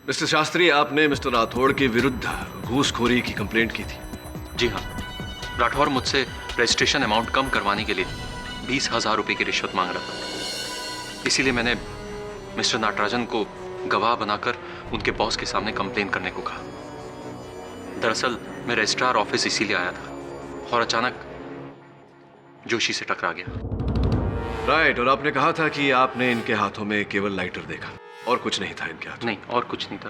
Mister Shastri, आपने mister Rathore के विरुद्ध घूसखोरी की कंप्लेंट की थी। जी हाँ, राठौर मुझसे रजिस्ट्रेशन अमाउंट कम करवाने के लिए 20,000 रुपए की रिश्वत मांग रहा था। इसीलिए मैंने मिस्टर नटराजन को गवाह बनाकर उनके बॉस के सामने कंप्लेन करने को कहा। दरअसल मैं रजिस्ट्रार ऑफिस इसीलिए आया था और अचानक जोशी से टकरा गया। राइट, और आपने कहा था कि आपने इनके हाथों में केवल लाइटर देखा और कुछ नहीं था इनके हाथ। नहीं, और कुछ नहीं था।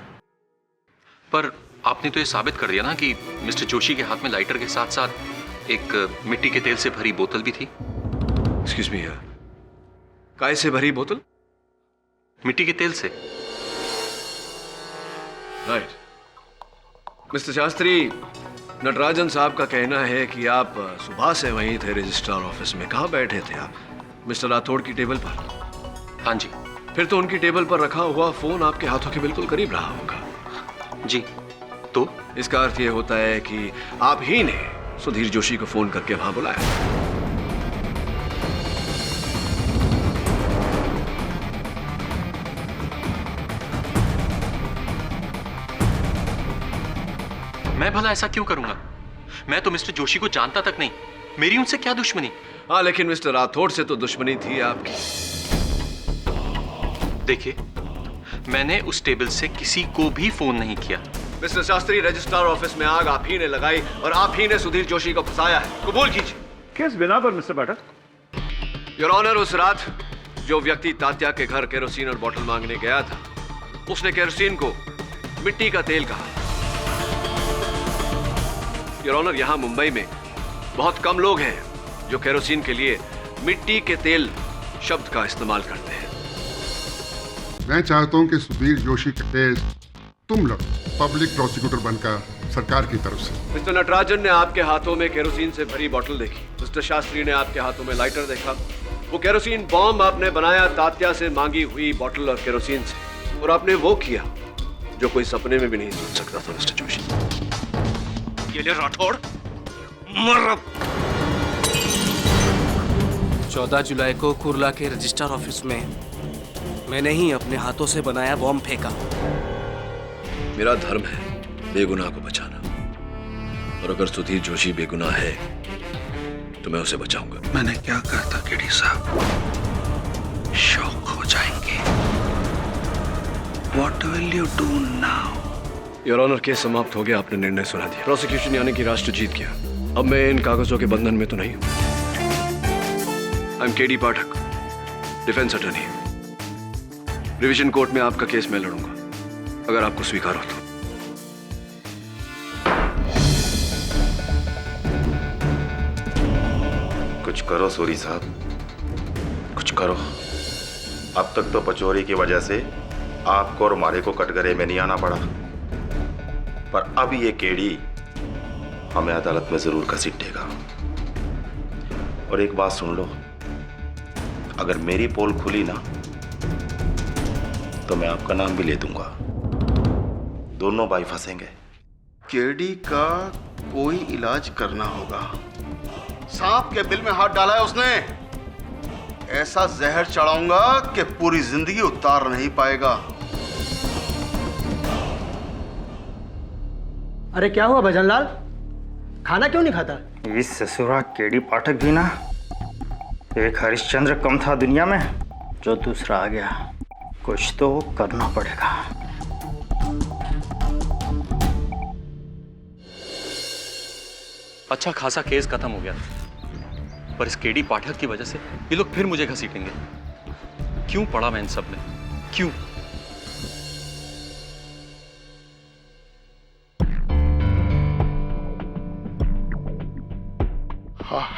पर आपने तो ये साबित कर दिया ना कि मिस्टर जोशी के हाथ में लाइटर के साथ साथ एक मिट्टी के तेल से भरी बोतल भी थी। एक्सक्यूज मी, काय से भरी बोतल? मिट्टी के तेल से। राइट। मिस्टर शास्त्री, नटराजन साहब का कहना है कि आप सुबह से वहीं थे रजिस्ट्रार ऑफिस में। कहाँ बैठे थे आप? मिस्टर राठौड़ की टेबल पर? हाँ जी। फिर तो उनकी टेबल पर रखा हुआ फोन आपके हाथों के बिल्कुल करीब रहा होगा। जी, तो इसका अर्थ यह होता है कि आप ही ने सुधीर जोशी को फोन करके वहां बुलाया। मैं भला ऐसा क्यों करूंगा? मैं तो मिस्टर जोशी को जानता तक नहीं। मेरी उनसे क्या दुश्मनी? हाँ, लेकिन मिस्टर राठौड़ से तो दुश्मनी थी आपकी। देखिए, मैंने उस टेबल से किसी को भी फोन नहीं किया। मिस्टर शास्त्री, रजिस्ट्रार ऑफिस में आग आप ही ने लगाई और आप ही ने सुधीर जोशी को फंसाया है। कबूल कीजिए। किस बिना पर मिस्टर पाठक? योर ऑनर, उस रात जो व्यक्ति तात्या के घर केरोसिन और बोतल मांगने गया था, उसने केरोसिन को मिट्टी का तेल कहा। योर ऑनर, यहां मुंबई में बहुत कम लोग हैं जो केरोसिन के लिए मिट्टी के तेल शब्द का इस्तेमाल करते हैं। मैं चाहता हूं कि सुधीर जोशी के केस तुम लोग पब्लिक प्रोसिक्यूटर बनकर सरकार की तरफ से। मिस्टर नटराजन ने आपके हाथों में केरोसिन से भरी बोतल देखी। मिस्टर शास्त्री ने आपके हाथों में लाइटर देखा। वो केरोसिन बॉम्ब आपने बनाया तात्या से मांगी हुई बोतल और केरोसिन से, और आपने वो किया जो कोई सपने में भी नहीं सोच सकता था। मिस्टर जोशी, ये ले राठौड़, मर अब। 14 जुलाई को कुर्ला के रजिस्ट्रार ऑफिस में मैंने ही अपने हाथों से बनाया बॉम्ब फेंका। मेरा धर्म है बेगुनाह को बचाना, और अगर सुधीर जोशी बेगुनाह है तो मैं उसे बचाऊंगा। मैंने क्या कहा था केडी साहब? शौक हो जाएंगे। What will you do now? Your honour, case समाप्त हो गया। आपने निर्णय सुना दिया। प्रोसिक्यूशन यानी कि राष्ट्र जीत गया। अब मैं इन कागजों के बंधन में तो नहीं हूं। I am KD Pathak, defence attorney. Revision court में आपका केस मैं लड़ूंगा, अगर आपको स्वीकार हो तो। कुछ करो सूरी साहब, कुछ करो। अब तक तो पचोरी की वजह से आपको और हमारे को कटघरे में नहीं आना पड़ा, पर अब ये केडी हमें अदालत में जरूर घसीटेगा। और एक बात सुन लो, अगर मेरी पोल खुली ना तो मैं आपका नाम भी ले दूंगा। दोनों भाई फंसेंगे। केडी का कोई इलाज करना होगा। सांप के बिल में हाथ डाला है उसने। ऐसा जहर चढ़ाऊंगा कि पूरी जिंदगी उतार नहीं पाएगा। अरे क्या हुआ भजनलाल, खाना क्यों नहीं खाता? इस ससुरा केडी पाठक भी ना, एक हरिश्चंद्र कम था दुनिया में, जो दूसरा आ गया। कुछ तो करना पड़ेगा। अच्छा खासा केस खत्म हो गया, पर इस केडी पाठक की वजह से ये लोग फिर मुझे घसीटेंगे। क्यों पड़ा मैं इन सब में? क्यों?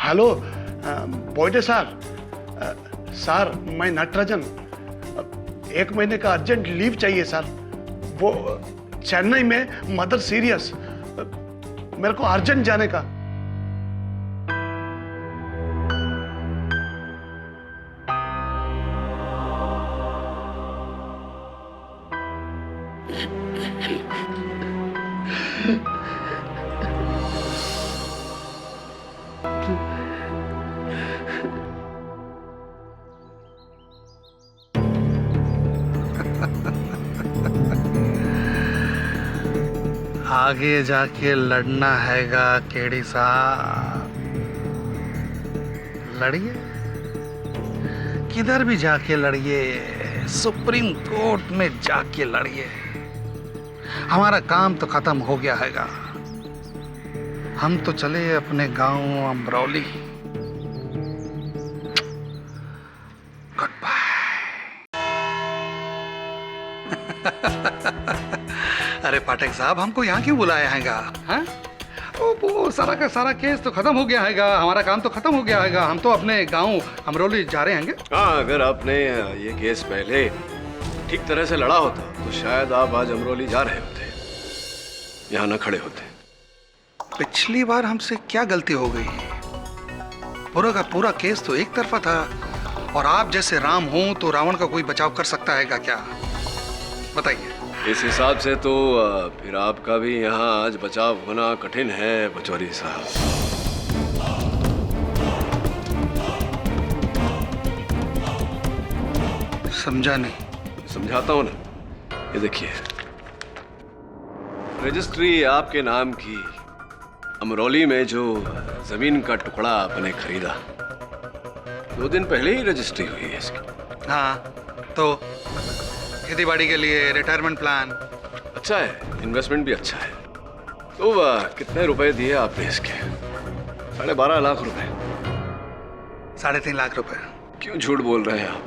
Hello बोइडे sir. सर, मैं नटराजन, 1 महीने का अर्जेंट लीव चाहिए सर। वो चेन्नई में मदर सीरियस, मेरे को अर्जेंट जाने का। आगे जाके लड़ना हैगा केडी साहब, लड़िए, किधर भी जाके लड़िए, सुप्रीम कोर्ट में जाके लड़िए। हमारा काम तो खत्म हो गया हैगा, हम तो चले अपने गांव अमरौली। Good bye. अरे पाठक साहब, हमको यहाँ क्यों बुलाया हैगा? हाँ? वो सारा का सारा केस तो खत्म हो गया हैगा, हमारा काम तो खत्म हो गया हैगा, हम तो अपने गांव अमरौली जा रहे हैंगे। हाँ, अगर आपने ये केस पहले ठीक तरह से लड़ा होता तो शायद आप आज अमरौली जा रहे होते, यहाँ न खड़े होते। पिछली बार हमसे क्या गलती हो गई? पूरा का पूरा केस तो एक तरफा था, और आप जैसे राम हो तो रावण का कोई बचाव कर सकता है क्या? बताइए। इस हिसाब से तो फिर आपका भी यहाँ आज बचाव होना कठिन है पचौरी साहब। समझा नहीं। समझाता हूँ ना, ये देखिए, रजिस्ट्री आपके नाम की अमरौली में जो जमीन का टुकड़ा आपने खरीदा, 2 दिन पहले ही रजिस्ट्री हुई है इसकी। हाँ, तो खेती बाड़ी के लिए रिटायरमेंट प्लान अच्छा है, इन्वेस्टमेंट भी अच्छा है। तो कितने रुपए दिए आपने इसके? 12.5 लाख रुपए। 3.5 लाख रुपए। क्यों झूठ बोल रहे हैं आप?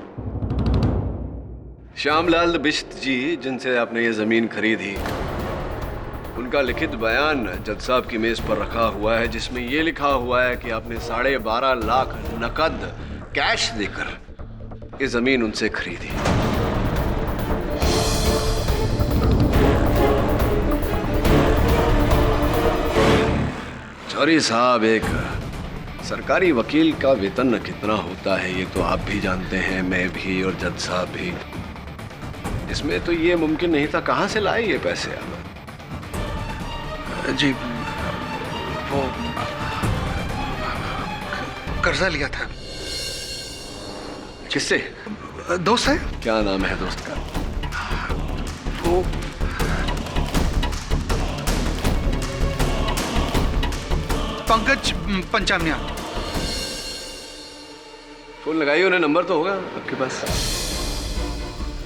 श्यामलाल बिश्त जी जिनसे आपने ये जमीन खरीदी, उनका लिखित बयान जज साहब की मेज पर रखा हुआ है, जिसमें ये लिखा हुआ है कि आपने 12.5 लाख नकद कैश देकर ये जमीन उनसे खरीदी। चौरी साहब, एक सरकारी वकील का वेतन कितना होता है ये तो आप भी जानते हैं, मैं भी और जज साहब भी। इसमें तो ये मुमकिन नहीं था, कहाँ से लाए ये पैसे आप? जी, वो कर्जा लिया था। किससे? दोस्त है। क्या नाम है दोस्त का? वो पंकज पंचामिया। फोन लगाइए उन्हें, नंबर तो होगा आपके पास।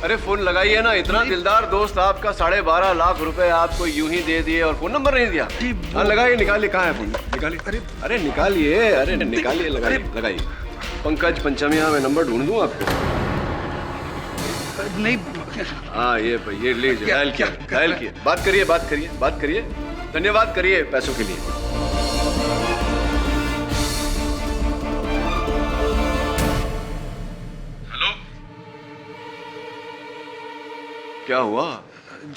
अरे फोन लगाइए ना, इतना दिलदार दोस्त आपका 12.5 लाख रुपए आपको यूं ही दे दिए और फोन नंबर नहीं दिया। हाँ लगाइए, निकालिए, कहाँ है फोन? निकालिए। अरे निकालिए, अरे निकालिए, लगाइए। पंकज पंचमिया, मैं नंबर ढूंढ दूं आपको? नहीं। हाँ, ये लीजिए, डायल किया। बात करिए, धन्यवाद करिए पैसों के लिए। क्या हुआ?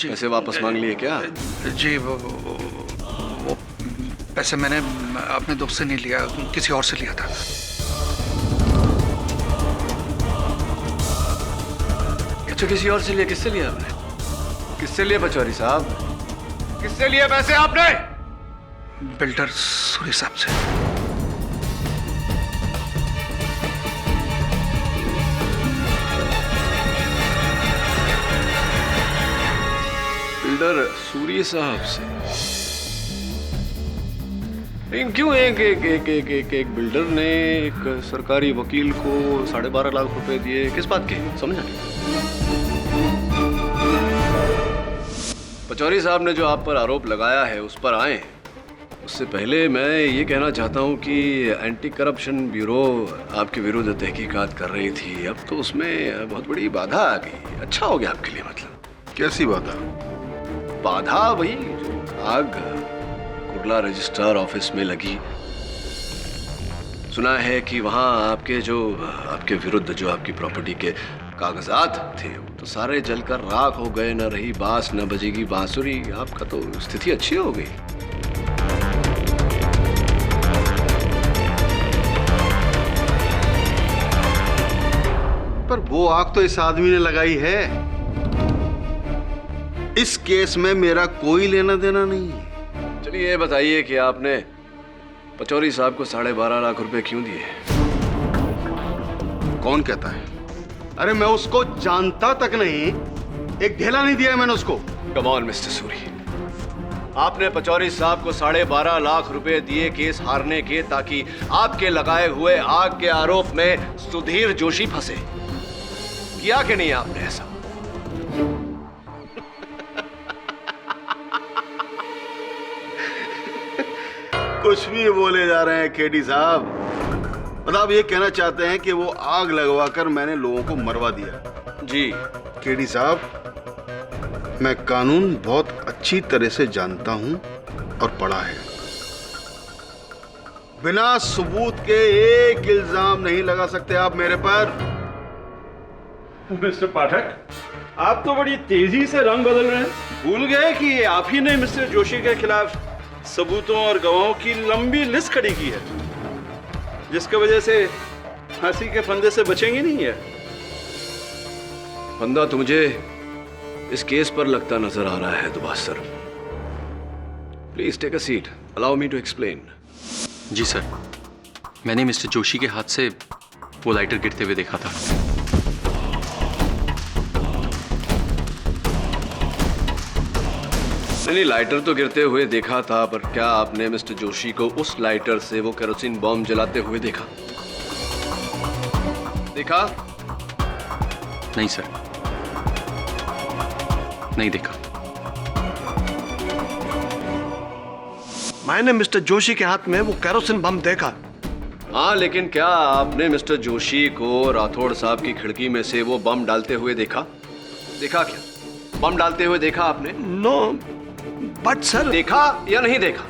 पैसे वापस मांग लिए क्या? जी, वो पैसे मैंने अपने दोस्त से नहीं लिया, किसी और से लिया था। अच्छा, किसी और से लिया? किससे लिया आपने? किससे लिया पचौरी साहब? किससे लिए पैसे आपने? बिल्डर सूरी साहब से। बिल्डर सूरी साहब से? लेकिन क्यों एक बिल्डर ने एक सरकारी वकील को 12.5 लाख रुपए दिए? किस बात के? समझा नहीं। पचौरी साहब ने जो आप पर आरोप लगाया है उस पर आए, उससे पहले मैं ये कहना चाहता हूँ कि एंटी करप्शन ब्यूरो आपके विरुद्ध तहकीकात कर रही थी, अब तो उसमें बहुत बड़ी बाधा आ गई। अच्छा हो गया आपके लिए। मतलब कैसी बाधा? बाधा वही जो आग कुर्ला रजिस्ट्रार ऑफिस में लगी। सुना है कि वहां आपके विरुद्ध जो आपकी प्रॉपर्टी के कागजात थे तो सारे जलकर राख हो गए, न रही बांस न बजेगी बांसुरी। आपका तो स्थिति अच्छी हो गई। पर वो आग तो इस आदमी ने लगाई है। इस केस में मेरा कोई लेना देना नहीं है। चलिए ये बताइए कि आपने पचौरी साहब को 12.5 लाख रुपए क्यों दिए? कौन कहता है? अरे मैं उसको जानता तक नहीं, एक ढेला नहीं दिया है मैंने उसको। कम ऑन मिस्टर सूरी, आपने पचौरी साहब को 12.5 लाख रुपए दिए केस हारने के, ताकि आपके लगाए हुए आग के आरोप में सुधीर जोशी फंसे। किया कि नहीं आपने ऐसा? कुछ भी बोले जा रहे हैं केडी साहब। मतलब आप ये कहना चाहते हैं कि वो आग लगवाकर मैंने लोगों को मरवा दिया? जी केडी साहब, मैं कानून बहुत अच्छी तरह से जानता हूं और पढ़ा है। बिना सबूत के एक इल्जाम नहीं लगा सकते आप मेरे पर। मिस्टर पाठक, आप तो बड़ी तेजी से रंग बदल रहे हैं। भूल गए कि आप ही ने मिस्टर जोशी के खिलाफ सबूतों और गवाहों की लंबी लिस्ट खड़ी की है, जिसकी वजह से फांसी के फंदे से बचेंगे नहीं है। फंदा तो मुझे इस केस पर लगता नजर आ रहा है दुबास sir. Please take a seat, allow me to explain. जी सर, मैंने मिस्टर जोशी के हाथ से वो लाइटर गिरते हुए देखा था। नहीं, लाइटर तो गिरते हुए देखा था, पर क्या आपने मिस्टर जोशी को उस लाइटर से वो केरोसिन बॉम्ब जलाते हुए देखा? देखा? नहीं सर, नहीं देखा। मैंने मिस्टर जोशी के हाथ में वो केरोसिन बम देखा। हाँ, लेकिन क्या आपने मिस्टर जोशी को राठौड़ साहब की खिड़की में से वो बम डालते हुए देखा? देखा क्या? बम डालते हुए देखा आपने? No, but sir. देखा या नहीं देखा?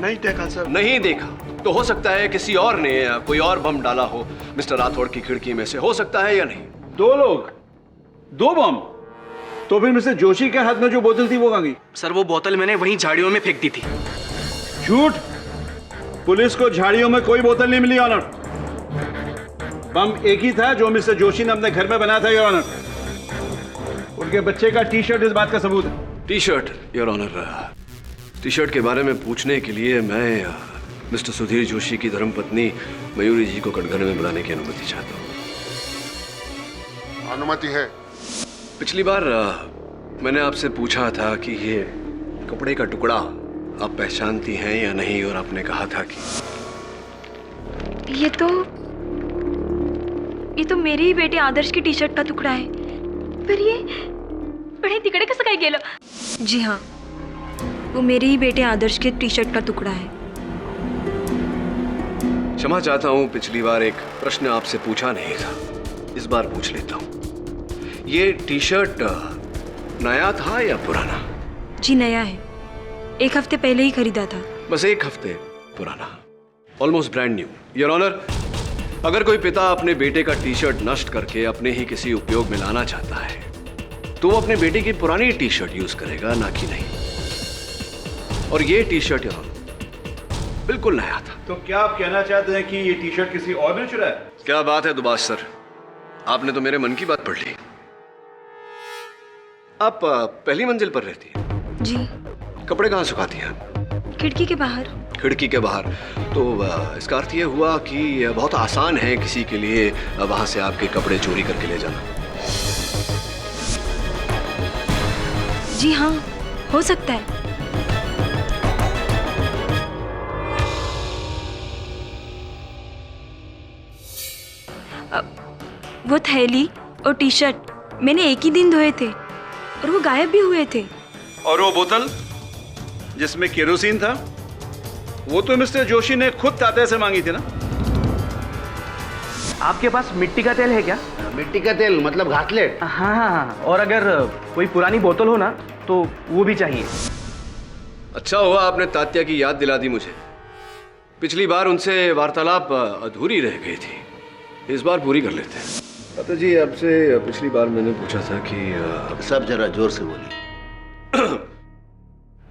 नहीं देखा सर। नहीं देखा तो हो सकता है किसी और ने कोई और बम डाला हो मिस्टर राठौड़ की खिड़की में से, हो सकता है या नहीं? 2 लोग, 2 बम। तो फिर मिस्टर जोशी के हाथ में जो बोतल थी वो कहाँ गई? सर वो बोतल मैंने वहीं झाड़ियों में फेंक दी थी। झूठ! पुलिस को झाड़ियों में कोई बोतल नहीं मिली ऑनर। बम एक ही था जो मिस्टर जोशी ने अपने घर में बनाया था योर ऑनर। उनके बच्चे का टी शर्ट इस बात का सबूत है। T shirt your honour, T shirt के बारे में पूछने के लिए मैं मिस्टर सुधीर जोशी की धर्मपत्नी मयूरी जी को कटघरे में बुलाने की अनुमति चाहता हूँ। अनुमति है। पिछली बार मैंने आपसे पूछा था कि ये कपड़े का टुकड़ा आप पहचानती हैं या नहीं, और आपने कहा था कि ये तो मेरे ही बेटे आदर्श की टी शर्ट का टुकड़ा है। पर ये बड़े तिकड़े कसं काय गेलं? जी हाँ, वो मेरे ही बेटे आदर्श के टी शर्ट का टुकड़ा है। क्षमा चाहता हूँ, पिछली बार एक प्रश्न आपसे पूछा नहीं था, इस बार पूछ लेता हूँ। ये टी शर्ट नया था या पुराना? जी नया है, 1 हफ्ते पहले ही खरीदा था। बस 1 हफ्ते पुराना, almost brand new. Your honour, अगर कोई पिता अपने बेटे का टी शर्ट नष्ट करके अपने ही किसी उपयोग में लाना चाहता है तो वो अपने बेटे की पुरानी टी शर्ट यूज करेगा, ना कि नहीं। और ये टी शर्ट योर ऑनर बिल्कुल नया था। तो क्या आप कहना चाहते हैं कि ये टी शर्ट किसी और ने चुराया? क्या बात है दुबास सर, आपने तो मेरे मन की बात पढ़ ली। आप पहली मंजिल पर रहती हैं? जी। कपड़े कहाँ सुखाती हैं आप? खिड़की के बाहर। खिड़की के बाहर, तो इसका अर्थ ये हुआ कि बहुत आसान है किसी के लिए वहां से आपके कपड़े चोरी करके ले जाना। जी हाँ, हो सकता है। वो थैली और टी शर्ट मैंने एक ही दिन धोए थे और वो गायब भी हुए थे। और वो बोतल जिसमें केरोसिन था, वो तो मिस्टर जोशी ने खुद तात्या से मांगी थी ना? आपके पास मिट्टी का तेल है क्या? मिट्टी का तेल मतलब घासलेट? हाँ, और अगर कोई पुरानी बोतल हो ना तो वो भी चाहिए। अच्छा हुआ आपने तात्या की याद दिला दी मुझे। पिछली बार उनसे वार्तालाप अधूरी रह गई थी, इस बार पूरी कर लेते हैं। तात्या जी, आपसे पिछली बार मैंने पूछा था कि सब जरा जोर से बोलिए।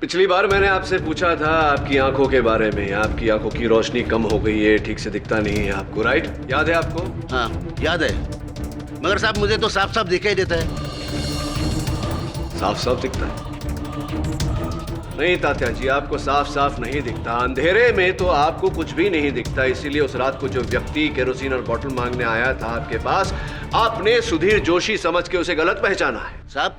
पिछली बार मैंने आपसे पूछा था आपकी आंखों के बारे में। आपकी आंखों की रोशनी कम हो गई है, ठीक से दिखता नहीं है आपको, राइट? याद है आपको? हाँ याद है, मगर साहब मुझे तो साफ साफ दिखाई देता है। साफ साफ दिखता है? नहीं तात्या जी, आपको साफ साफ नहीं दिखता। अंधेरे में तो आपको कुछ भी नहीं दिखता। इसीलिए उस रात को जो व्यक्ति केरोसिन और बोतल मांगने आया था आपके पास, आपने सुधीर जोशी समझ के उसे गलत पहचाना है। साहब,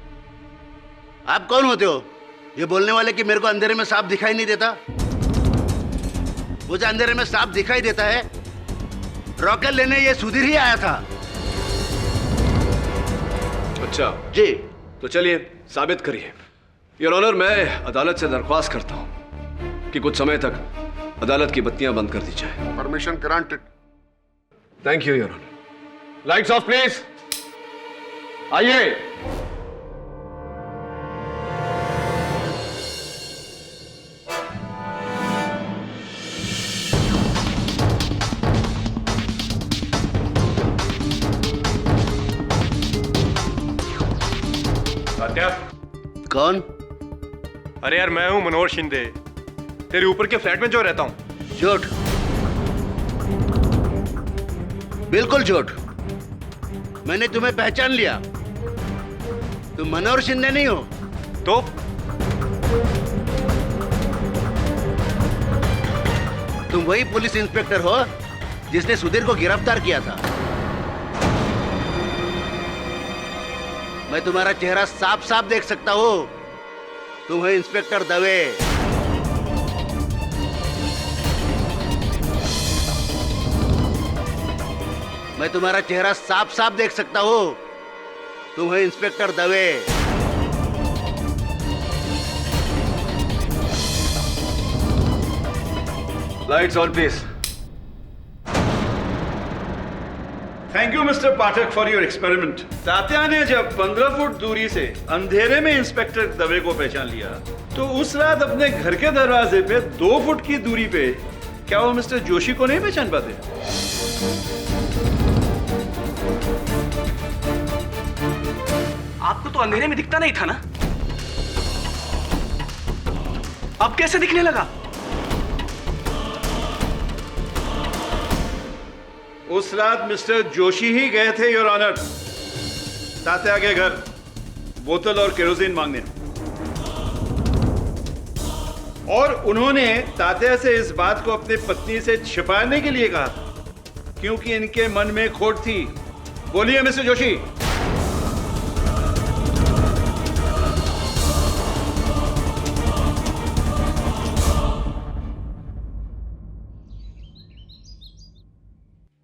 आप कौन होते हो ये बोलने वाले कि मेरे को अंधेरे में सांप दिखाई नहीं देता। मुझे अंधेरे में सांप दिखाई देता है। रॉकेल लेने ये सुधीर ही आया था। अच्छा जी। तो चलिए साबित करिए। योर ऑनर, मैं अदालत से दरख्वास्त करता हूं कि कुछ समय तक अदालत की बत्तियां बंद कर दी जाए। Permission granted. Thank you your honour. Lights off please. आइए। तात्या। कौन? अरे यार मैं हूं मनोहर शिंदे, तेरे ऊपर के फ्लैट में जो रहता हूं। झूठ, बिल्कुल झूठ। मैंने तुम्हें पहचान लिया। तुम मनोहर शिंदे नहीं हो। तो तुम वही पुलिस इंस्पेक्टर हो जिसने सुधीर को गिरफ्तार किया था। मैं तुम्हारा चेहरा साफ साफ देख सकता हूं। तुम हो इंस्पेक्टर दवे। मैं तुम्हारा चेहरा साफ साफ देख सकता हूं। तुम हो inspector Dave. Lights on please. Thank you mister Pathak for your experiment. Tatya ने जब 15 फुट दूरी से अंधेरे में इंस्पेक्टर दवे को पहचान लिया, तो उस रात अपने घर के दरवाजे पे 2 फुट की दूरी पे क्या वो मिस्टर जोशी को नहीं पहचान पाते? आपको तो अंधेरे में दिखता नहीं था ना, अब कैसे दिखने लगा? उस रात मिस्टर जोशी ही गए थे योर ऑनर तात्या के घर बोतल और केरोसिन मांगने, और उन्होंने तात्या से इस बात को अपनी पत्नी से छिपाने के लिए कहा था, क्योंकि इनके मन में खोट थी। बोलिए मिस्टर जोशी।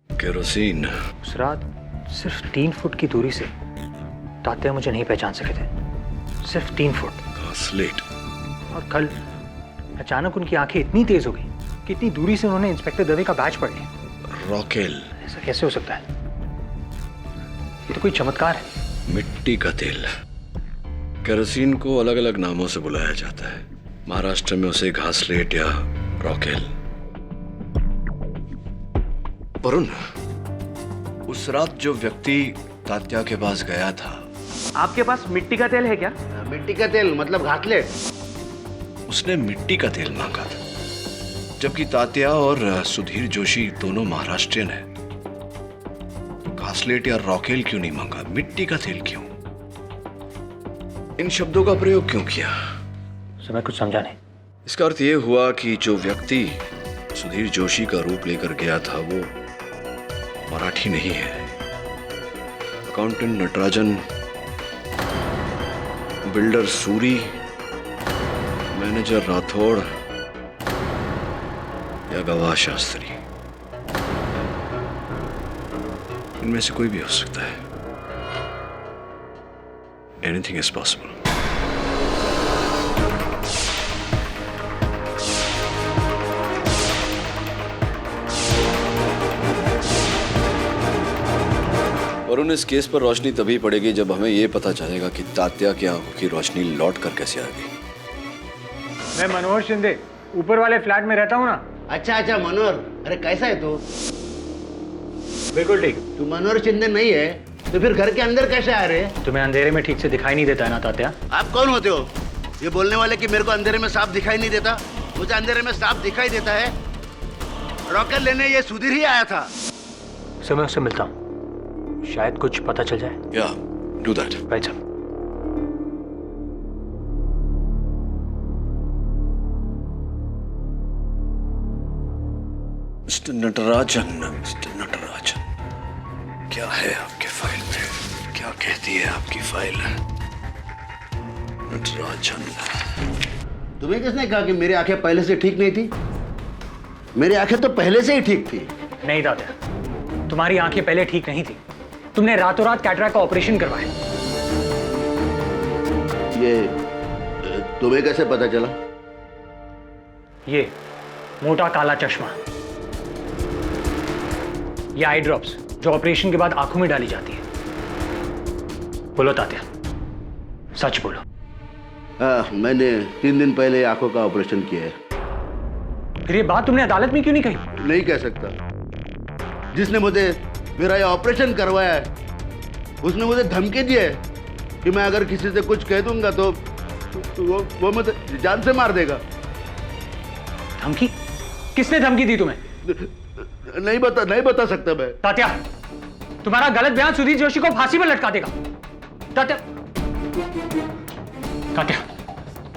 केरोसिन। उस रात सिर्फ 3 फुट की दूरी से तात्या मुझे नहीं पहचान सके थे, सिर्फ 3 फुट। स्लेट। और कल अचानक उनकी आंखें इतनी तेज हो गई कि इतनी दूरी से उन्होंने इंस्पेक्टर दवे का बैच पढ़ लिया। रॉकेल। ऐसा कैसे हो सकता है? ये तो कोई चमत्कार है। मिट्टी का तेल। केरोसिन को अलग अलग नामों से बुलाया जाता है। महाराष्ट्र में उसे घासलेट या रॉकेल। वरुण, उस रात जो व्यक्ति तात्या के पास गया था, आपके पास मिट्टी का तेल है क्या? मिट्टी का तेल मतलब घासलेट। उसने मिट्टी का तेल मांगा था, जबकि तात्या और सुधीर जोशी दोनों महाराष्ट्रियन हैं। तो घासलेट या रॉकेल क्यों नहीं मांगा? मिट्टी का तेल क्यों? इन शब्दों का प्रयोग क्यों किया? मैं कुछ समझा नहीं। इसका अर्थ यह हुआ कि जो व्यक्ति सुधीर जोशी का रूप लेकर गया था वो मराठी नहीं है। Accountant Natarajan, builder Suri, manager Rathore या गवाह शास्त्री, इनमें से कोई भी हो सकता है। Anything is possible. और उन इस केस पर रोशनी तभी पड़ेगी जब हमें यह पता चलेगा कि तात्या की आंखों की रोशनी लौट कर कैसे आ गई। मैं मनोहर शिंदे ऊपर वाले फ्लैट में रहता हूँ ना। अच्छा मनोहर, अरे कैसा है तू? बिल्कुल ठीक। तू मनोहर शिंदे नहीं है तो फिर घर के अंदर कैसे आ रहे? तुम्हें अंधेरे में ठीक से दिखाई नहीं देता है ना तात्या? आप कौन होते हो ये बोलने वाले कि मेरे को अंधेरे में सांप दिखाई नहीं देता? मुझे अंधेरे में सांप दिखाई देता है। रॉकेल लेने ये सुधीर ही आया था। समय उससे मिलता हूँ, शायद कुछ पता चल जाए। या do that. Right sir. Mister Natarajan, mister Natarajan, क्या है आपके फाइल में? क्या कहती है आपकी फाइल? नटराजन, तुम्हें किसने कहा कि मेरी आंखें पहले से ठीक नहीं थी? मेरी आंखें तो पहले से ही ठीक थी। नहीं दादा, तुम्हारी आंखें पहले ठीक नहीं थी। तुमने रातों रात कैटरैक्ट का ऑपरेशन करवाया। ये तुम्हें कैसे पता चला? ये मोटा काला चश्मा, ये आई ड्रॉप्स जो ऑपरेशन के बाद आंखों में डाली जाती है। बोलो तात्या, सच बोलो। मैंने 3 दिन पहले आंखों का ऑपरेशन किया है। फिर ये बात तुमने अदालत में क्यों नहीं कही? नहीं कह सकता। जिसने मुझे मेरा ये ऑपरेशन करवाया है उसने मुझे धमकी दी है कि मैं अगर किसी से कुछ कह दूंगा तो वो मुझे जान से मार देगा। धमकी? किसने धमकी दी तुम्हें? नहीं बता सकता मैं। तात्या, तुम्हारा गलत बयान सुधीर जोशी को फांसी पर लटका देगा। तात्या,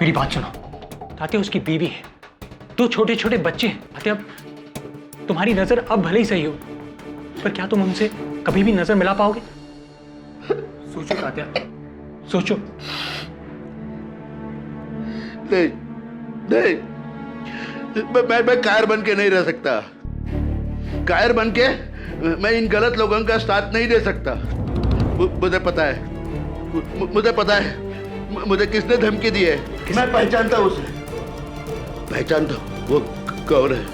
मेरी बात सुनो। तात्या, उसकी बीवी है, 2 छोटे छोटे बच्चे हैं। तात्या, तुम्हारी नजर अब भले ही सही हो, पर क्या तुम उनसे कभी भी नजर मिला पाओगे? सोचो तात्या, सोचो। नहीं, मैं कायर बन के नहीं रह सकता। कायर बन के मैं इन गलत लोगों का साथ नहीं दे सकता। मुझे पता है मुझे किसने धमकी दी है। मैं पहचानता हूं उसे, पहचानता हूं वो कौन है।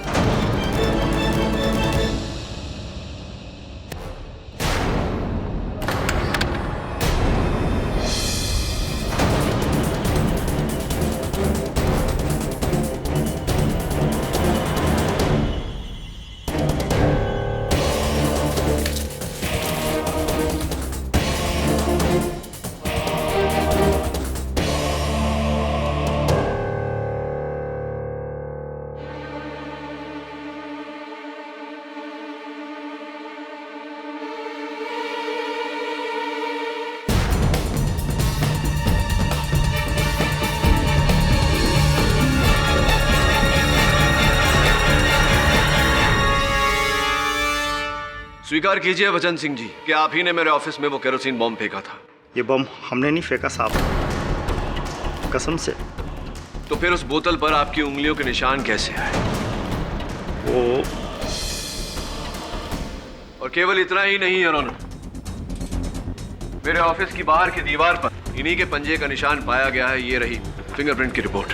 स्वीकार कीजिए वचन सिंह जी कि आप ही ने मेरे ऑफिस में वो केरोसिन बॉम्ब फेंका था। ये बम हमने नहीं फेंका साहब, कसम से। तो फिर उस बोतल पर आपकी उंगलियों के निशान कैसे आए? वो और केवल इतना ही नहीं योर ऑनर, मेरे ऑफिस की बाहर की दीवार पर इन्हीं के पंजे का निशान पाया गया है। ये रही फिंगरप्रिंट की रिपोर्ट।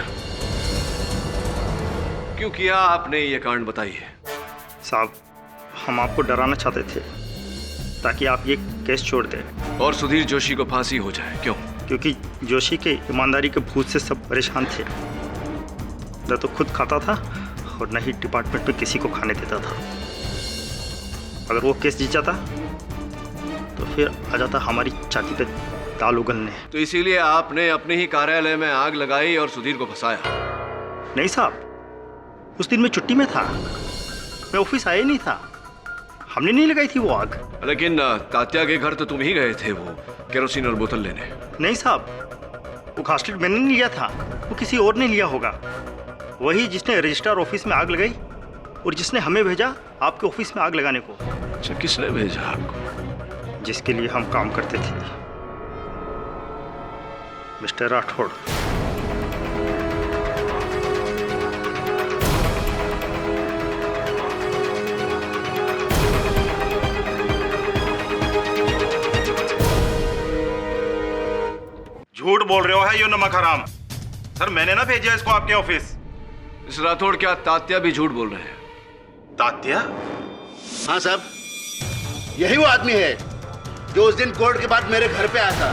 क्यों किया आपने ये कांड, बताइए। साहब, हम आपको डराना चाहते थे ताकि आप ये केस छोड़ दें और सुधीर जोशी को फांसी हो जाए। क्यों? क्योंकि जोशी के ईमानदारी के भूत से सब परेशान थे। न तो खुद खाता था और न ही डिपार्टमेंट में किसी को खाने देता था। अगर वो केस जीत जाता तो फिर आ जाता हमारी छाती पे दाल उगलने। तो इसीलिए आपने अपने ही कार्यालय में आग लगाई और सुधीर को फंसाया? नहीं साहब, उस दिन मैं छुट्टी में था, मैं ऑफिस आया ही नहीं था। हमने नहीं लगाई थी वो आग। लेकिन तात्या के घर तो तुम ही गए थे वो केरोसिन और बोतल लेने। नहीं साहब, वो घासलेट मैंने नहीं लिया था, वो किसी और ने लिया होगा। वही जिसने रजिस्ट्रार ऑफिस में आग लगाई और जिसने हमें भेजा आपके ऑफिस में आग लगाने को। अच्छा, किसने भेजा आपको? जिसके लिए हम काम करते थे, मिस्टर राठौड़। झूठ बोल रहे हो है यो नमक हराम। सर, मैंने ना भेजा इसको आपके ऑफिस। इस राठौड़, क्या तात्या भी झूठ बोल रहे हैं? तात्या? हाँ साहब, यही वो आदमी है जो उस दिन कोर्ट के बाद मेरे घर पे आया था।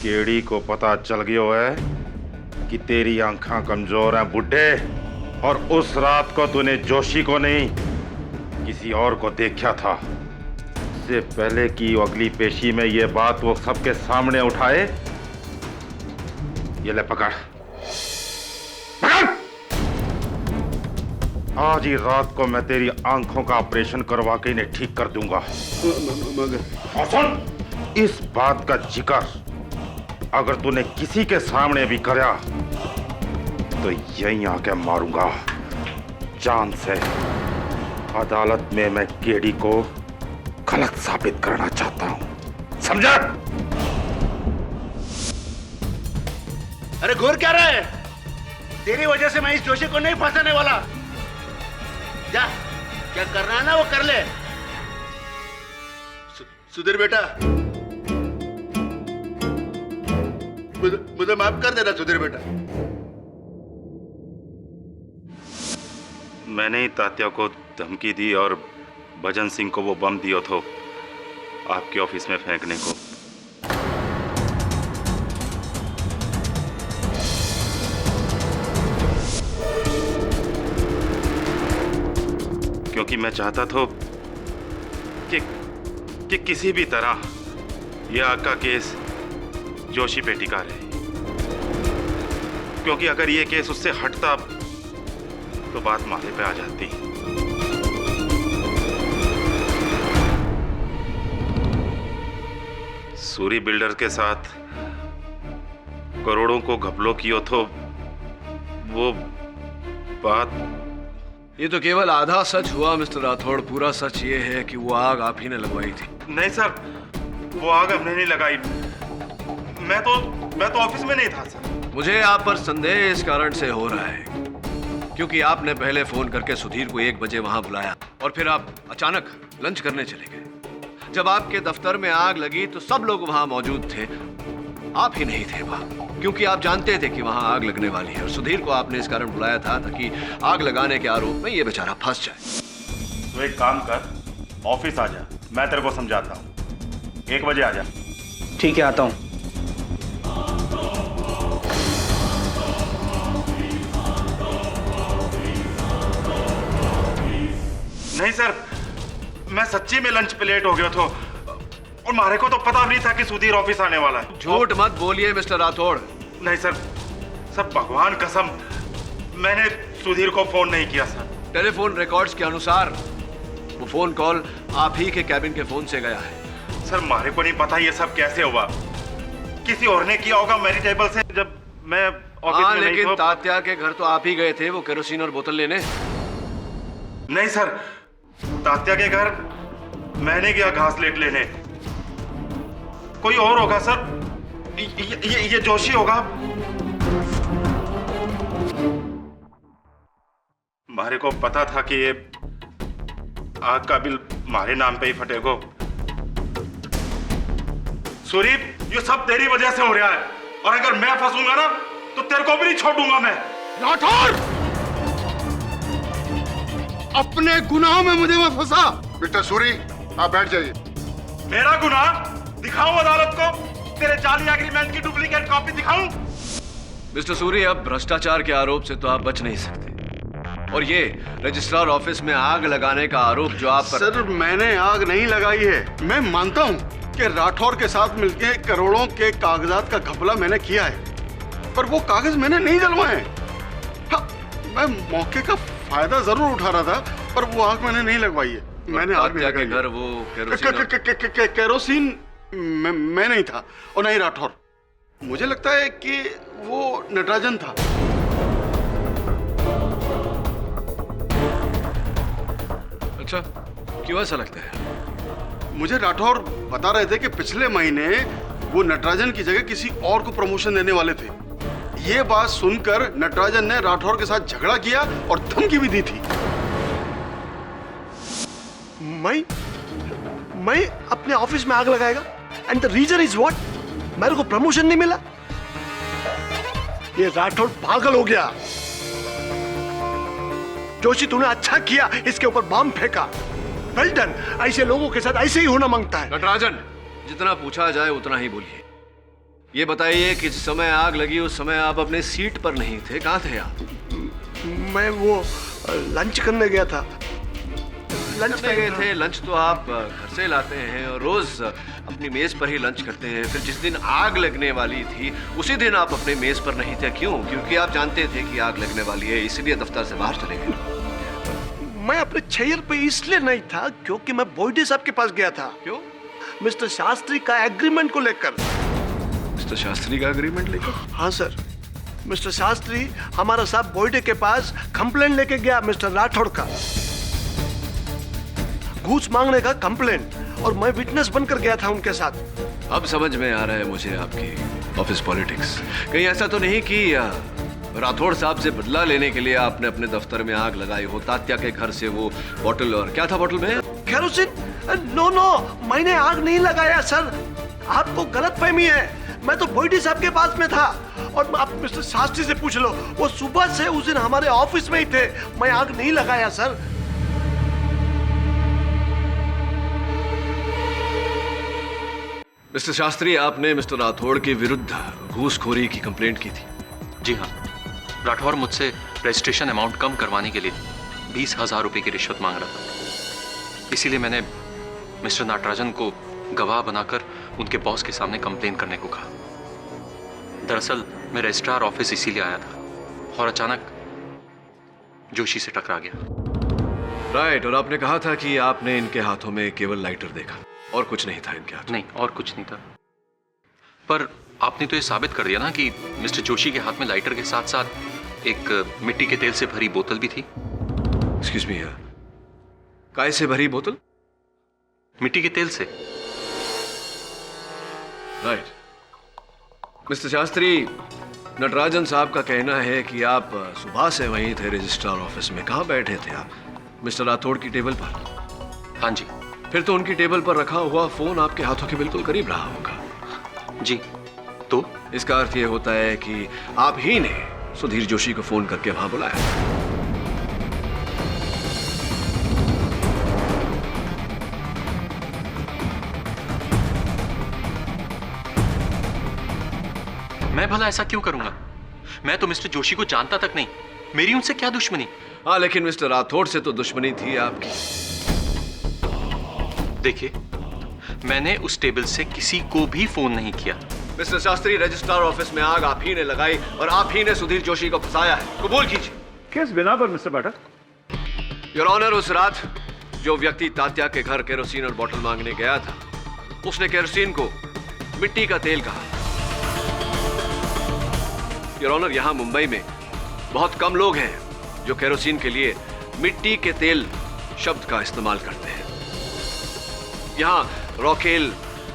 केड़ी को पता चल गया है कि तेरी आंखें कमजोर हैं बुड्ढे, और उस रात को तूने जोशी को नहीं किसी और को देखा था। इससे पहले कि अगली पेशी में ये बात वो सबके सामने उठाए, ये ले पकड़। आज ही रात को मैं तेरी आंखों का ऑपरेशन करवा के इन्हें ठीक कर दूंगा। और सुन, इस बात का जिक्र अगर तूने किसी के सामने भी करा तो यहीं आके मारूंगा। जान से अदालत में मैं केडी को गलत साबित करना चाहता हूं, समझा? अरे घूर क्या रहा है? तेरी वजह से मैं इस जोशी को नहीं फंसाने वाला। जा, क्या करना है ना वो कर ले। सुधीर बेटा, मुझे माफ कर देना सुधीर बेटा। मैंने ही तात्या को धमकी दी और भजन सिंह को वो बम दिया था आपके ऑफिस में फेंकने को। क्योंकि मैं चाहता था कि किसी भी तरह यह आग का केस जोशी पे टिका रहे, क्योंकि अगर ये केस उससे हटता तो बात माथे पे आ जाती। सूरी बिल्डर के साथ करोड़ों को घपलों कियो तो वो बात। ये तो केवल आधा सच हुआ मिस्टर राठौड़। पूरा सच ये है कि वो आग आप ही ने लगवाई थी। नहीं सर, वो आग हमने नहीं लगाई। मैं तो ऑफिस में नहीं था सर। मुझे आप पर संदेह इस कारण से हो रहा है क्योंकि आपने पहले फोन करके सुधीर को 1 बजे वहां बुलाया और फिर आप अचानक लंच करने चले गए। जब आपके दफ्तर में आग लगी तो सब लोग वहां मौजूद थे, आप ही नहीं थे वहां, क्योंकि आप जानते थे कि वहां आग लगने वाली है और सुधीर को आपने इस कारण बुलाया था ताकि आग लगाने के आरोप में ये बेचारा फंस जाए। तो एक काम कर, ऑफिस आ जा, मैं तेरे को समझाता हूँ। 1 बजे आ जा। ठीक है, आता हूँ। नहीं सर, मैं सच्ची में लंच पे लेट हो गया था और मारे को तो पता नहीं था कि सुधीर ऑफिस आने वाला है। झूठ मत बोलिए मिस्टर राठौड़। नहीं सर, भगवान कसम मैंने सुधीर को फोन नहीं किया सर। टेलीफोन रिकॉर्ड्स के अनुसार वो फोन कॉल आप ही के कैबिन के फोन से गया है। सर मारे को नहीं पता ये सब कैसे हुआ। किसी और ने किया होगा मेरी टेबल से जब मैं ऑफिस में नहीं था। लेकिन तात्या के घर तो आप ही गए थे वो केरोसिन और बोतल लेने। नहीं सर, तात्या के घर मैंने गया घास लेट लेने। कोई और होगा सर। ये जोशी होगा। मारे को पता था कि ये आग का बिल मारे नाम पे ही फटेगा। सूरी, ये सब तेरी वजह से हो रहा है और अगर मैं फंसूंगा ना तो तेरे को भी नहीं छोड़ूंगा मैं। राठौर, अपने गुनाहों में मुझे मत फंसा। मिस्टर सूरी, आप बैठ जाइए। मेरा गुनाह दिखाऊं अदालत को? तेरे जाली एग्रीमेंट की डुप्लीकेट कॉपी दिखाऊं? मिस्टर सूरी, अब भ्रष्टाचार के आरोप से तो आप बच नहीं सकते और ये रजिस्ट्रार ऑफिस में आग लगाने का आरोप जो आप पर... सर, मैंने आग नहीं लगाई है। मैं मानता हूँ कि राठौर के साथ मिलकर करोड़ों के कागजात का घपला मैंने किया है, पर वो कागज मैंने नहीं जलवाए। हाँ, मैं मौके का फायदा जरूर उठा रहा था, पर वो आग मैंने नहीं लगवाई है। मैंने आग नहीं लगाई। घर वो केरोसिन मैं नहीं था और नहीं राठौर। मुझे लगता है कि वो नटराजन था। अच्छा, क्यों ऐसा लगता है? मुझे राठौर बता रहे थे कि पिछले महीने वो नटराजन की जगह किसी और को प्रमोशन देने वाले थे। ये बात सुनकर नटराजन ने राठौर के साथ झगड़ा किया और धमकी भी दी थी। मैं अपने ऑफिस में आग लगाएगा? And the reason is what? मेरे को प्रमोशन नहीं मिला। ये राठौर पागल हो गया। जोशी, तूने अच्छा किया इसके ऊपर बम फेंका। Well done. ऐसे लोगों के साथ ऐसे ही होना मांगता है। नटराजन, जितना पूछा जाए उतना ही बोलिए। ये बताइए कि जिस समय आग लगी उस समय आप अपने सीट पर नहीं थे, कहाँ थे आप? मैं वो लंच करने गया था। लंच पे गए थे? लंच तो आप घर से लाते हैं और रोज अपनी मेज पर ही लंच करते हैं। फिर जिस दिन आग लगने वाली थी उसी दिन आप अपने मेज पर नहीं थे। क्यों? क्योंकि आप जानते थे कि आग लगने वाली है, इसलिए दफ्तर से बाहर चले गए। मैं अपने चेयर पे इसलिए नहीं था क्योंकि मैं बोइडे साहब के पास गया था। क्यों? मिस्टर शास्त्री का एग्रीमेंट को लेकर। मिस्टर शास्त्री का एग्रीमेंट लेकर? हाँ सर, मिस्टर शास्त्री हमारा साहब बोइडे के पास कंप्लेंट लेके गया मिस्टर राठौड़ का, घूस मांगने का कंप्लेंट, और मैं विटनेस बनकर गया था उनके साथ। अब समझ में आ रहा है मुझे आपकी ऑफिस पॉलिटिक्स। कहीं ऐसा तो नहीं कि राठौड़ साहब से बदला लेने के लिए आपने अपने दफ्तर में आग लगाई हो? तात्या के घर से वो बॉटल, और क्या था बॉटल में? केरोसिन। नो नो, मैंने आग नहीं लगाया सर, आपको गलतफहमी है। मैं तो बोइडी साहब के पास में था, और आप मिस्टर शास्त्री से पूछ लो, वो सुबह से उस दिन हमारे ऑफिस में ही थे। मैं आग नहीं लगाया सर। मिस्टर शास्त्री, आपने मिस्टर राठौड़ के विरुद्ध घूसखोरी की कंप्लेंट की थी। जी हाँ, राठौर मुझसे रजिस्ट्रेशन अमाउंट कम करवाने के लिए 20,000 रुपये की रिश्वत मांग रहा था। इसीलिए मैंने मिस्टर नाटराजन को गवाह बनाकर उनके बॉस के सामने कंप्लेन करने को कहा। दरअसल मैं रजिस्ट्रार ऑफिस इसीलिए आया था और अचानक जोशी से टकरा गया। राइट, और आपने कहा था कि आपने इनके हाथों में केवल लाइटर देखा और कुछ नहीं था इनके हाथ? नहीं, और कुछ नहीं था। पर आपने तो ये साबित कर दिया ना कि मिस्टर जोशी के हाथ में लाइटर के साथ साथ एक मिट्टी के तेल से भरी बोतल भी थी। एक्सक्यूज मी, काय से भरी बोतल? मिट्टी के तेल से। राइट। मिस्टर शास्त्री, नटराजन साहब का कहना है कि आप सुबह से वहीं थे रजिस्ट्रार ऑफिस में। कहाँ बैठे थे आप? मिस्टर राठौड़ की टेबल पर? हाँ जी। फिर तो उनकी टेबल पर रखा हुआ फोन आपके हाथों के बिल्कुल करीब रहा होगा। जी, तो इसका अर्थ यह होता है कि आप ही ने सुधीर जोशी को फोन करके वहां बुलाया। मैं भला ऐसा क्यों करूंगा? मैं तो मिस्टर जोशी को जानता तक नहीं। मेरी उनसे क्या दुश्मनी? हाँ, लेकिन मिस्टर राठौड़ से तो दुश्मनी थी आपकी। देखिए, मैंने उस टेबल से किसी को भी फोन नहीं किया। मिस्टर शास्त्री, रजिस्ट्रार ऑफिस में आग आप ही ने लगाई और आप ही ने सुधीर जोशी को फंसाया है। कबूल कीजिए। किस बिना पर मिस्टर पाठक? योर ऑनर, उस रात जो व्यक्ति तात्या के घर केरोसिन और बोतल मांगने गया था, उसने केरोसिन को मिट्टी का तेल कहा। योर ऑनर, यहां मुंबई में बहुत कम लोग हैं जो केरोसिन के लिए मिट्टी के तेल शब्द का इस्तेमाल करते हैं। यहां रॉकेल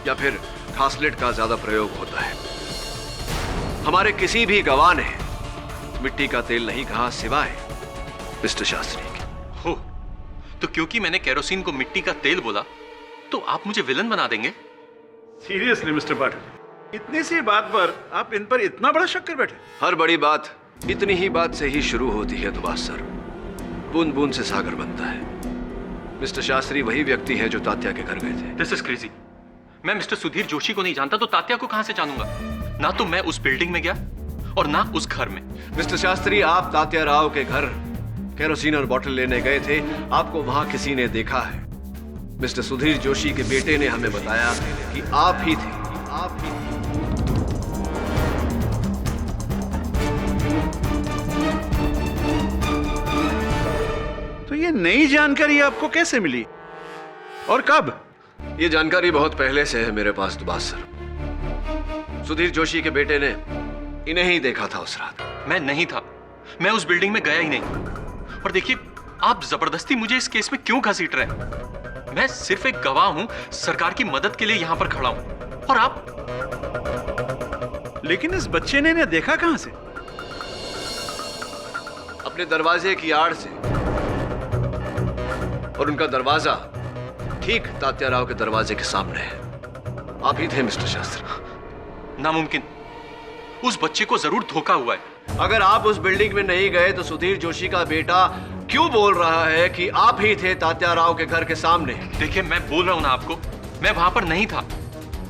या फिर घासलेट का ज्यादा प्रयोग होता है। हमारे किसी भी गवाह ने मिट्टी का तेल नहीं कहा सिवाय मिस्टर शास्त्री के। हो, तो क्योंकि मैंने केरोसिन को मिट्टी का तेल बोला तो आप मुझे विलन बना देंगे? सीरियसली मिस्टर पाठक, इतनी सी बात पर आप इन पर इतना बड़ा शक कर बैठे? हर बड़ी बात इतनी ही बात से ही शुरू होती है दुबास सर। बूंद बूंद से सागर बनता है। मिस्टर शास्त्री वही व्यक्ति है जो तात्या के घर गए थे। This is crazy. मैं मिस्टर सुधीर जोशी को नहीं जानता तो तात्या को कहां से जानूंगा? ना तो मैं उस बिल्डिंग में गया और ना उस घर में। मिस्टर शास्त्री, आप तात्या राव के घर केरोसिन और बोतल लेने गए थे। आपको वहां किसी ने देखा है। मिस्टर सुधीर जोशी के बेटे ने हमें बताया कि आप ही थे। आप ही थे। तो ये नई जानकारी आपको कैसे मिली और कब? ये जानकारी बहुत पहले से है मेरे पास दुबास सर। सुधीर जोशी के बेटे ने इन्हें ही देखा था उस रात। मैं नहीं था, मैं उस बिल्डिंग में गया ही नहीं। और देखिए, आप जबरदस्ती मुझे इस केस में क्यों घसीट रहे हैं? मैं सिर्फ एक गवाह हूं, सरकार की मदद के लिए यहां पर खड़ा हूं। और आप? लेकिन इस बच्चे ने इन्हें देखा कहां से? अपने दरवाजे की आड़ से। और उनका दरवाजा ठीक तात्या राव के दरवाजे के सामने है। आप ही थे मिस्टर शास्त्री। नामुमकिन। उस बच्चे को जरूर धोखा हुआ है। अगर आप उस बिल्डिंग में नहीं गए तो सुधीर जोशी का बेटा क्यों बोल रहा है कि आप ही थे तात्या राव के घर के सामने? देखिए, मैं बोल रहा हूं ना आपको, मैं वहां पर नहीं था।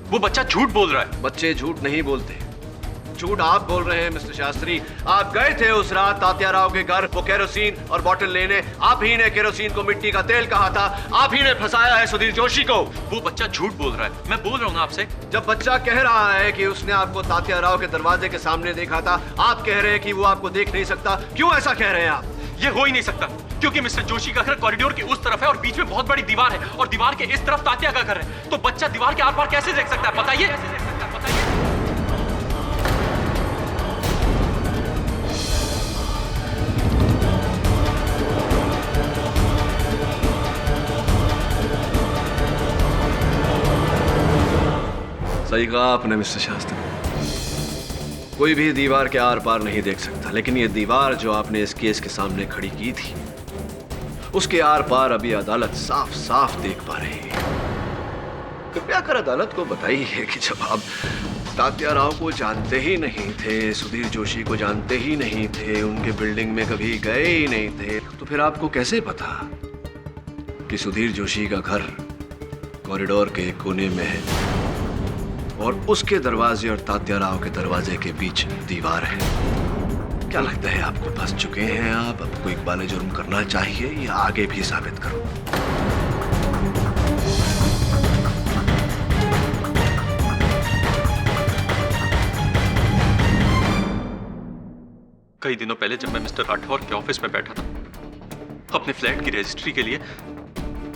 वो बच्चा झूठ बोल रहा है। बच्चे झूठ नहीं बोलते, झूठ आप बोल रहे हैं मिस्टर शास्त्री। आप गए थे उस रात तात्या राव के घर वो केरोसिन और बोतल लेने। आप ही ने केरोसिन को मिट्टी का तेल कहा था। आप ही ने फंसाया है सुधीर जोशी को। वो बच्चा झूठ बोल रहा है। मैं बोल रहा हूं ना आपसे। जब बच्चा कह रहा है कि उसने आपको तात्या राव के दरवाजे के सामने देखा था, आप कह रहे हैं कि वो आपको देख नहीं सकता। क्यों ऐसा कह रहे हैं आप? ये हो ही नहीं सकता, क्योंकि मिस्टर जोशी का घर कॉरिडोर के उस तरफ है और बीच में बहुत बड़ी दीवार है और दीवार के इस तरफ तात्या का घर है। तो बच्चा दीवार के आर पार कैसे देख सकता है? बताइए। सही कहा आपने मिस्टर शास्त्री। कोई भी दीवार के आर पार नहीं देख सकता, लेकिन ये दीवार जो आपने इस केस के सामने खड़ी की थी, उसके आर पार अभी अदालत साफ साफ देख पा रही है। कृपया कर अदालत को बताइए कि जब आप तात्या राव को जानते ही नहीं थे, सुधीर जोशी को जानते ही नहीं थे, उनके बिल्डिंग में कभी गए ही नहीं थे, तो फिर आपको कैसे पता कि सुधीर जोशी का घर कॉरिडोर के एक कोने में है और उसके दरवाजे और तात्या राव के दरवाजे के बीच दीवार है? क्या लगता है आपको फंस चुके हैं आप? आपको इकबाल जुर्म करना चाहिए या आगे भी साबित करो? कई दिनों पहले जब मैं मिस्टर राठौर के ऑफिस में बैठा था अपने फ्लैट की रजिस्ट्री के लिए,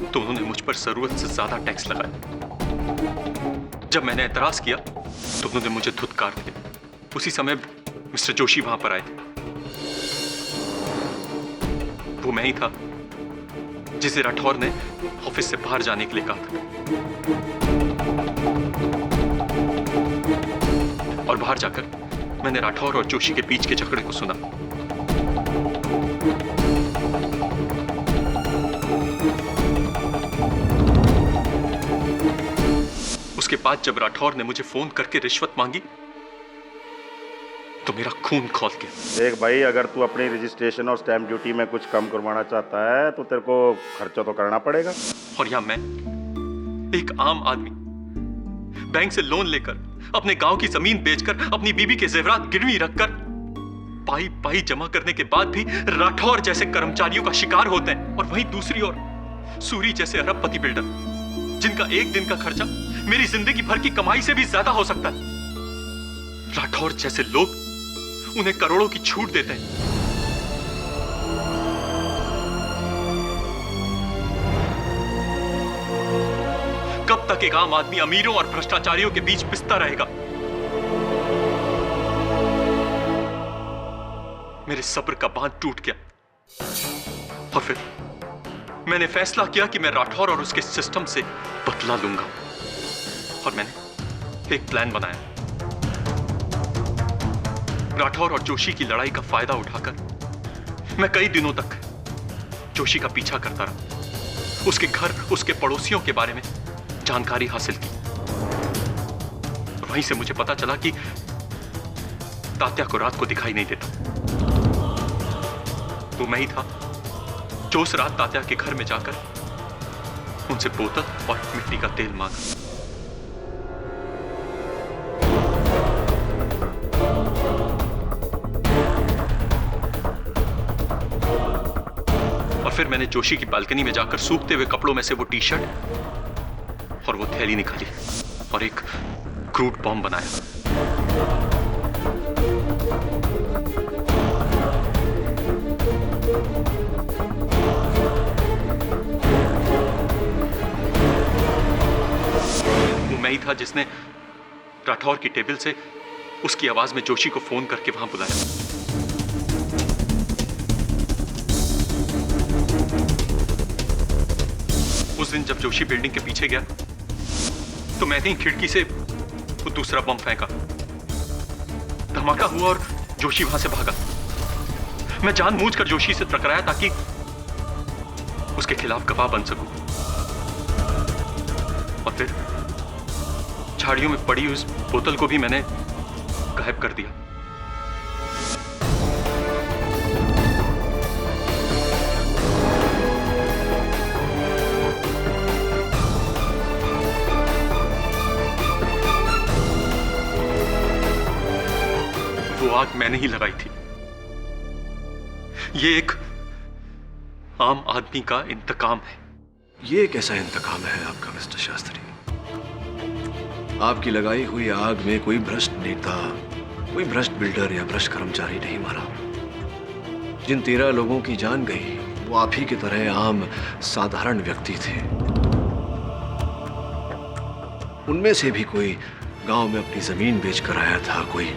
तो उन्होंने मुझ पर जरूरत से ज्यादा टैक्स लगाया। जब मैंने एतराज किया तो उन्होंने मुझे धुतकार दिया। उसी समय मिस्टर जोशी वहां पर आए थे। वो मैं ही था जिसे राठौर ने ऑफिस से बाहर जाने के लिए कहा था। और बाहर जाकर मैंने राठौर और जोशी के बीच के झगड़े को सुना। उसके बाद जब राठौर ने मुझे फोन करके रिश्वत मांगी तो मेरा खून खौल गया। देख भाई, अगर तू अपनी रजिस्ट्रेशन और स्टैम्प ड्यूटी में कुछ कम करवाना चाहता है तो तेरे को खर्चा तो करना पड़ेगा। और यहां मैं एक आम आदमी बैंक से लोन लेकर, अपने गांव की जमीन बेचकर, अपनी बीबी के जेवरात गिरवी रखकर पाई पाई जमा करने के बाद भी राठौर जैसे कर्मचारियों का शिकार होते हैं। और वहीं दूसरी ओर सूरी जैसे अरबपति बिल्डर, जिनका एक दिन का खर्चा मेरी जिंदगी भर की कमाई से भी ज्यादा हो सकता है। राठौर जैसे लोग उन्हें करोड़ों की छूट देते हैं। कब तक एक आम आदमी अमीरों और भ्रष्टाचारियों के बीच पिसता रहेगा? मेरे सब्र का बांध टूट गया और फिर मैंने फैसला किया कि मैं राठौर और उसके सिस्टम से बदला लूंगा। और मैंने एक प्लान बनाया। राठौर और जोशी की लड़ाई का फायदा उठाकर मैं कई दिनों तक जोशी का पीछा करता रहा, उसके घर, उसके पड़ोसियों के बारे में जानकारी हासिल की। वहीं से मुझे पता चला कि तात्या को रात को दिखाई नहीं देता। वो मैं ही था जो उस रात तात्या के घर में जाकर उनसे बोतल और मिट्टी का तेल मांगा। और फिर मैंने जोशी की बालकनी में जाकर सूखते हुए कपड़ों में से वो टी शर्ट और वो थैली निकाली और एक क्रूड बॉम्ब बनाया। वो मैं ही था जिसने राठौर की टेबल से उसकी आवाज में जोशी को फोन करके वहां बुलाया। उस दिन जब जोशी बिल्डिंग के पीछे गया तो मैंने खिड़की से वो दूसरा बम फेंका। धमाका हुआ और जोशी वहां से भागा। मैं जानबूझकर जोशी से टकराया ताकि उसके खिलाफ गवाह बन सकूं। और फिर झाड़ियों में पड़ी उस बोतल को भी मैंने गायब कर दिया। वो आग मैंने ही लगाई थी। ये एक आम आदमी का इंतकाम है। ये कैसा इंतकाम है आपका मिस्टर शास्त्री? आपकी लगाई हुई आग में कोई भ्रष्ट नेता, कोई भ्रष्ट बिल्डर या भ्रष्ट कर्मचारी नहीं मारा। जिन 13 लोगों की जान गई वो आप ही की तरह आम साधारण व्यक्ति थे। उनमें से भी कोई गांव में अपनी जमीन बेच कर आया था, कोई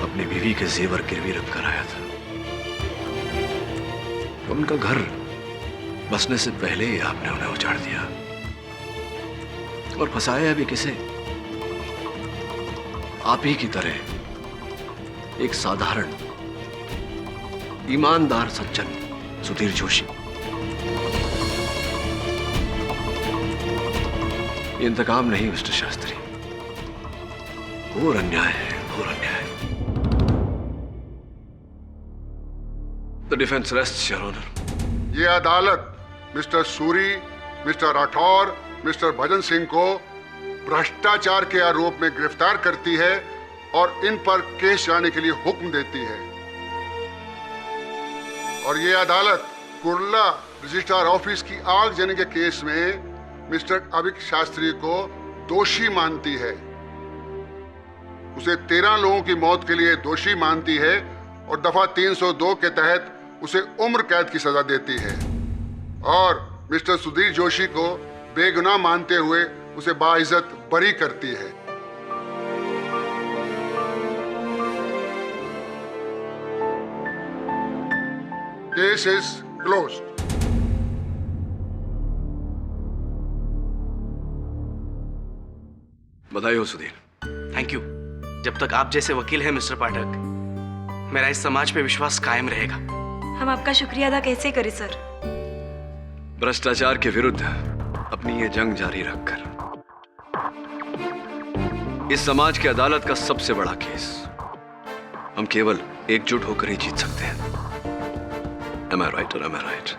अपनी बीवी के जेवर गिरवी रख कर आया था। उनका घर बसने से पहले ही आपने उन्हें उजाड़ दिया। और फंसाया भी किसे? आप ही की तरह एक साधारण ईमानदार सज्जन सुधीर जोशी। ये इंतकाम नहीं मिस्टर शास्त्री, घोर अन्याय है, घोर अन्याय। The defence rests your honour. ये अदालत mister Suri, mister Rathore, mister Bhajan Singh को भ्रष्टाचार के आरोप में गिरफ्तार करती है और इन पर केस चलाने के लिए हुक्म देती है। और ये अदालत कुर्ला रजिस्ट्रार ऑफिस की आगजनी के केस में मिस्टर अभिक शास्त्री को दोषी मानती है। उसे 13 लोगों की मौत के लिए दोषी मानती है और दफा 302 के तहत उसे उम्र कैद की सजा देती है और मिस्टर सुधीर जोशी को बेगुनाह मानते हुए उसे बाइज्जत बरी करती है। Case is closed. बधाई हो सुधीर। Thank you. जब तक आप जैसे वकील हैं मिस्टर पाठक, मेरा इस समाज पे विश्वास कायम रहेगा। हम आपका शुक्रिया अदा कैसे करें सर? भ्रष्टाचार के विरुद्ध अपनी ये जंग जारी रखकर इस समाज की अदालत का सबसे बड़ा केस हम केवल एकजुट होकर ही जीत सकते हैं। Am I right or am I right?